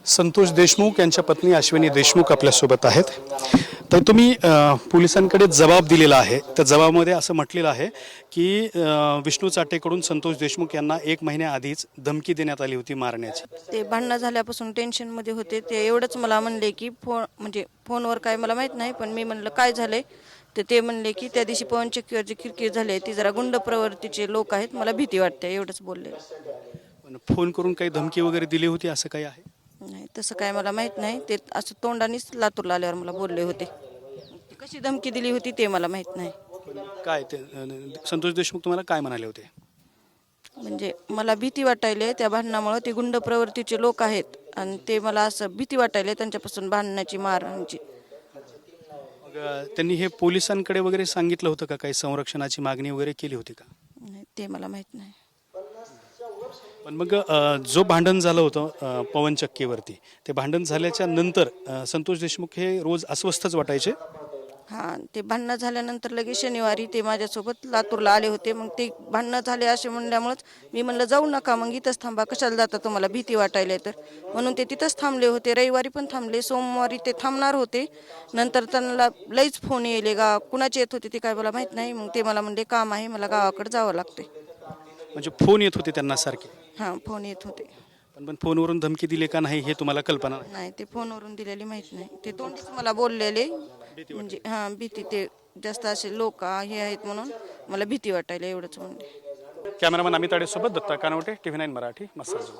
संतोष देशमुख यांच्या पत्नी अश्विनी देशमुख आपल्यासोबत आहेत. तर तुम्ही पोलिसांकडे जबाब दिलेला आहे. त्या जबाबामध्ये असं म्हटलेलं आहे की विष्णू चाटेकडून संतोष देशमुख यांना 1 महिन्याआधीच धमकी देण्यात आली होती मारण्याची. ते भांडणं झाल्यापासून टेन्शनमध्ये होते. ते एवढंच मला म्हणले की फोनवर काय मला माहीत नाही, पण मी म्हणलं काय झालंय, तर ते म्हणले की त्या दिवशी पवन चक्कीवर जी किरकिर झाली ती जरा गुंड प्रवृत्तीचे लोक आहेत, मला भीती वाटते, एवढंच बोलले. पण फोन करून काही धमकी वगैरे दिली होती असं काही आहे? नाही, तसं काय मला माहीत नाही. ते असं तोंडानेच लातूरला आल्यावर मला बोलले होते. ती कशी धमकी दिली होती ते मला माहीत नाही. पण काय ते संतोष देशमुख तुम्हाला काय म्हणाले होते? म्हणजे मला भीती वाटायली त्या भांडणामुळे. ते गुंड प्रवृत्तीचे लोक आहेत आणि ते मला असं भीती वाटायली त्यांच्यापासून भांडण्याची, मारण्याची. मग त्यांनी हे पोलिसांकडे वगैरे सांगितलं होतं का? काही संरक्षणाची मागणी वगैरे केली होती का? नाही, ते मला माहीत नाही. पण मग जो भांडण झालं होतं पवन चक्कीवरती, ते भांडण झाल्याच्या नंतर संतोष देशमुख हे रोज अस्वस्थच वाटायचे. हां, ते भांडणं झाल्यानंतर लगेच शनिवारी ते माझ्यासोबत लातूरला आले होते. मग ते भांडणं झाले असे म्हणल्यामुळेच मी म्हणलं जाऊ नका, मग इथंच थांबा, कशाला जाता, तुम्हाला भीती वाटायला तर. म्हणून ते तिथंच थांबले होते. रविवारी पण थांबले, सोमवारी ते थांबणार होते. नंतर त्यांना लईच फोन येले कुणाचे येत होते ते काय मला माहीत नाही. मग ते मला म्हणले काम आहे, मला गावाकडे जावं लागते. म्हणजे फोन येत होते त्यांना सारखे? हां, फोन येत होते. पण फोनवरून धमकी दिली का नाही हे तुम्हाला कल्पना नाही? नाही, ते फोनवरून दिलेली माहीत नाही. ते तोंडीच मला बोललेले, म्हणजे हां भीती, ते जास्त असे लोक हे आहेत म्हणून मला भीती वाटायला, एवढंच म्हणले. कॅमेरामन अमित आडेसोबत दत्ता कानवटे, TV9 मराठी, मसाजो.